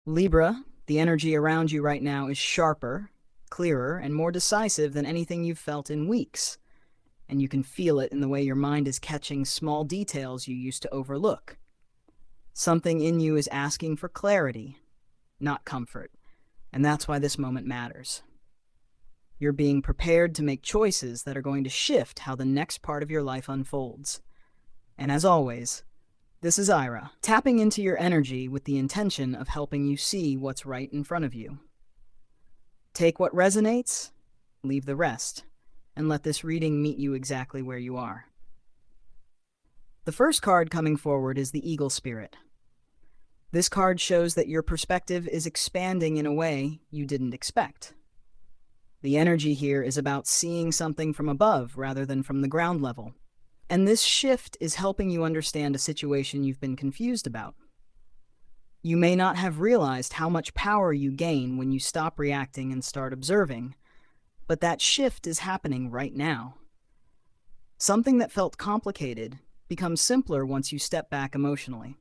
Libra, the energy around you right now is sharper, clearer, and more decisive than anything you've felt in weeks. And you can feel it in the way your mind is catching small details you used to overlook. Something in you is asking for clarity, not comfort, and that's why this moment matters. You're being prepared to make choices that are going to shift how the next part of your life unfolds. And as always, this is Aira, tapping into your energy with the intention of helping you see what's right in front of you. Take what resonates, leave the rest, and let this reading meet you exactly where you are. The first card coming forward is the Eagle Spirit. This card shows that your perspective is expanding in a way you didn't expect. The energy here is about seeing something from above rather than from the ground level. And this shift is helping you understand a situation you've been confused about. You may not have realized how much power you gain when you stop reacting and start observing, but that shift is happening right now. Something that felt complicated becomes simpler once you step back emotionally.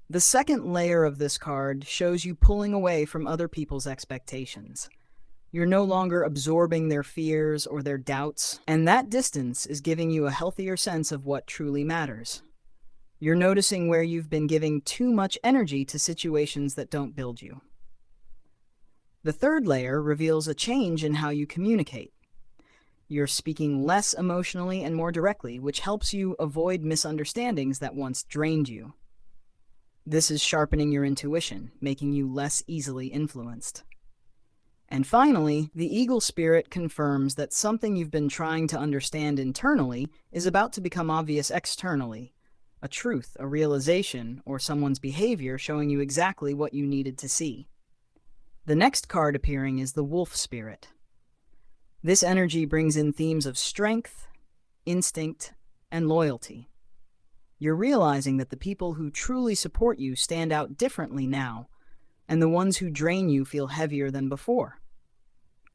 The second layer of this card shows you pulling away from other people's expectations. You're no longer absorbing their fears or their doubts, and that distance is giving you a healthier sense of what truly matters. You're noticing where you've been giving too much energy to situations that don't build you. The third layer reveals a change in how you communicate. You're speaking less emotionally and more directly, which helps you avoid misunderstandings that once drained you. This is sharpening your intuition, making you less easily influenced. And finally, the Eagle Spirit confirms that something you've been trying to understand internally is about to become obvious externally. A truth, a realization, or someone's behavior showing you exactly what you needed to see. The next card appearing is the Wolf Spirit. This energy brings in themes of strength, instinct, and loyalty. You're realizing that the people who truly support you stand out differently now, and the ones who drain you feel heavier than before.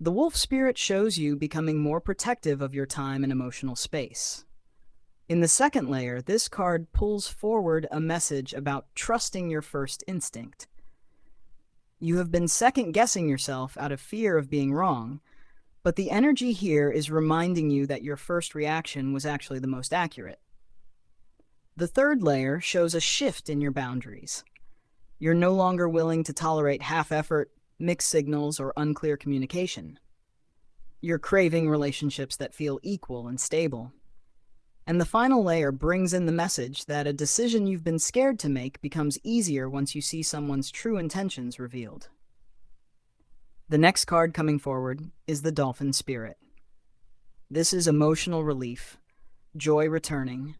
The Wolf Spirit shows you becoming more protective of your time and emotional space. In the second layer, this card pulls forward a message about trusting your first instinct. You have been second-guessing yourself out of fear of being wrong, but the energy here is reminding you that your first reaction was actually the most accurate. The third layer shows a shift in your boundaries. You're no longer willing to tolerate half-effort, mixed signals, or unclear communication. You're craving relationships that feel equal and stable. And the final layer brings in the message that a decision you've been scared to make becomes easier once you see someone's true intentions revealed. The next card coming forward is the Dolphin Spirit. This is emotional relief, joy returning,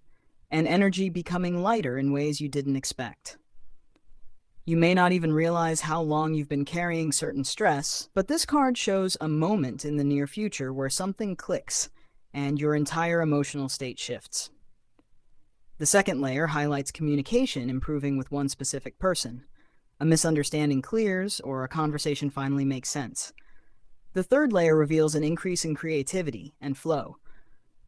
and energy becoming lighter in ways you didn't expect. You may not even realize how long you've been carrying certain stress, but this card shows a moment in the near future where something clicks and your entire emotional state shifts. The second layer highlights communication improving with one specific person. A misunderstanding clears, or a conversation finally makes sense. The third layer reveals an increase in creativity and flow.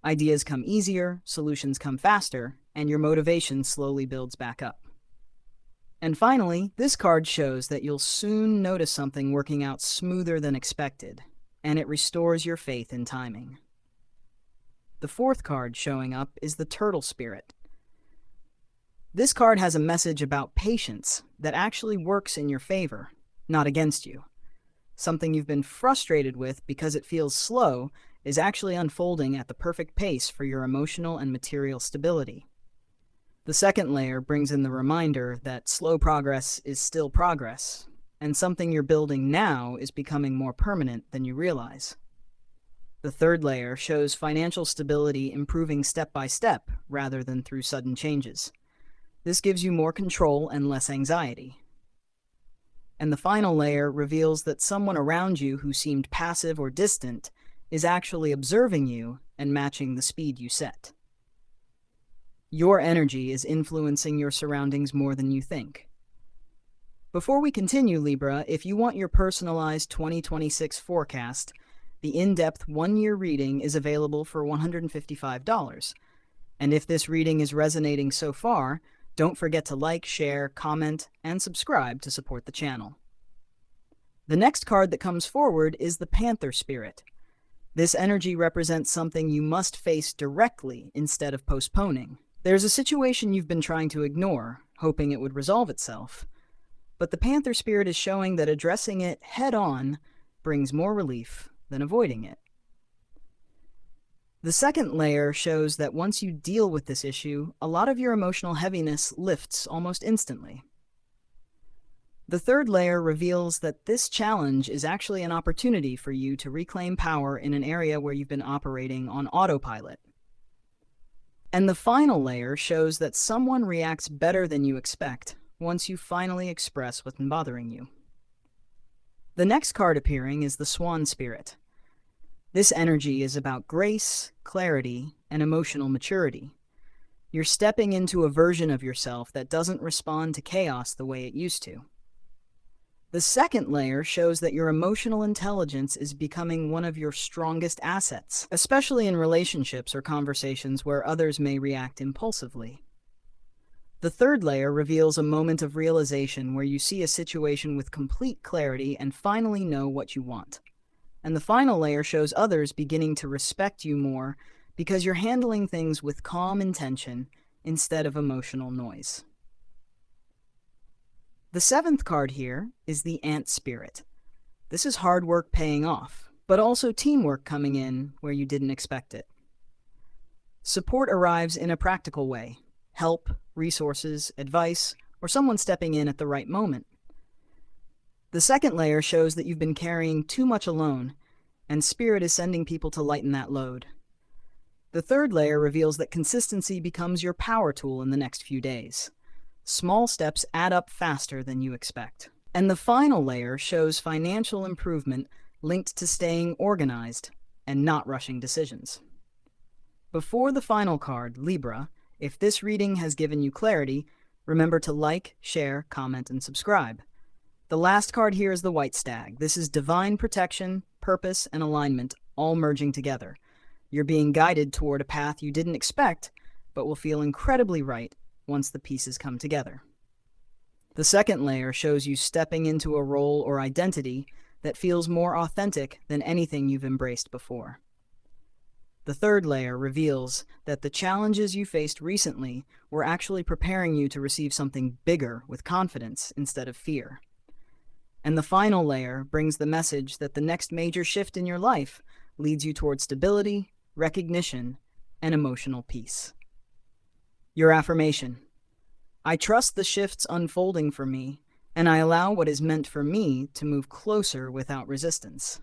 Ideas come easier, solutions come faster, and your motivation slowly builds back up. And finally, this card shows that you'll soon notice something working out smoother than expected, and it restores your faith in timing. The fourth card showing up is the Turtle Spirit. This card has a message about patience that actually works in your favor, not against you. Something you've been frustrated with because it feels slow is actually unfolding at the perfect pace for your emotional and material stability. The second layer brings in the reminder that slow progress is still progress, and something you're building now is becoming more permanent than you realize. The third layer shows financial stability improving step by step rather than through sudden changes. This gives you more control and less anxiety. And the final layer reveals that someone around you who seemed passive or distant is actually observing you and matching the speed you set. Your energy is influencing your surroundings more than you think. Before we continue, Libra, if you want your personalized 2026 forecast, the in-depth one-year reading is available for $155. And if this reading is resonating so far, Don't forget to like, share, comment, and subscribe to support the channel. The next card that comes forward is the Panther Spirit. This energy represents something you must face directly instead of postponing. There's a situation you've been trying to ignore, hoping it would resolve itself. But the Panther Spirit is showing that addressing it head-on brings more relief than avoiding it. The second layer shows that once you deal with this issue, a lot of your emotional heaviness lifts almost instantly. The third layer reveals that this challenge is actually an opportunity for you to reclaim power in an area where you've been operating on autopilot. And the final layer shows that someone reacts better than you expect once you finally express what's been bothering you. The next card appearing is the Swan Spirit. This energy is about grace, clarity, and emotional maturity. You're stepping into a version of yourself that doesn't respond to chaos the way it used to. The second layer shows that your emotional intelligence is becoming one of your strongest assets, especially in relationships or conversations where others may react impulsively. The third layer reveals a moment of realization where you see a situation with complete clarity and finally know what you want. And the final layer shows others beginning to respect you more because you're handling things with calm intention instead of emotional noise. The seventh card here is the Ant Spirit. This is hard work paying off, but also teamwork coming in where you didn't expect it. Support arrives in a practical way: help, resources, advice, or someone stepping in at the right moment. The second layer shows that you've been carrying too much alone, and Spirit is sending people to lighten that load. The third layer reveals that consistency becomes your power tool in the next few days. Small steps add up faster than you expect. And the final layer shows financial improvement linked to staying organized and not rushing decisions. Before the final card, Libra, if this reading has given you clarity, remember to like, share, comment, and subscribe. The last card here is the White Stag. This is divine protection, purpose, and alignment all merging together. You're being guided toward a path you didn't expect, but will feel incredibly right once the pieces come together. The second layer shows you stepping into a role or identity that feels more authentic than anything you've embraced before. The third layer reveals that the challenges you faced recently were actually preparing you to receive something bigger with confidence instead of fear. And the final layer brings the message that the next major shift in your life leads you toward stability, recognition, and emotional peace. Your affirmation: I trust the shifts unfolding for me, and I allow what is meant for me to move closer without resistance.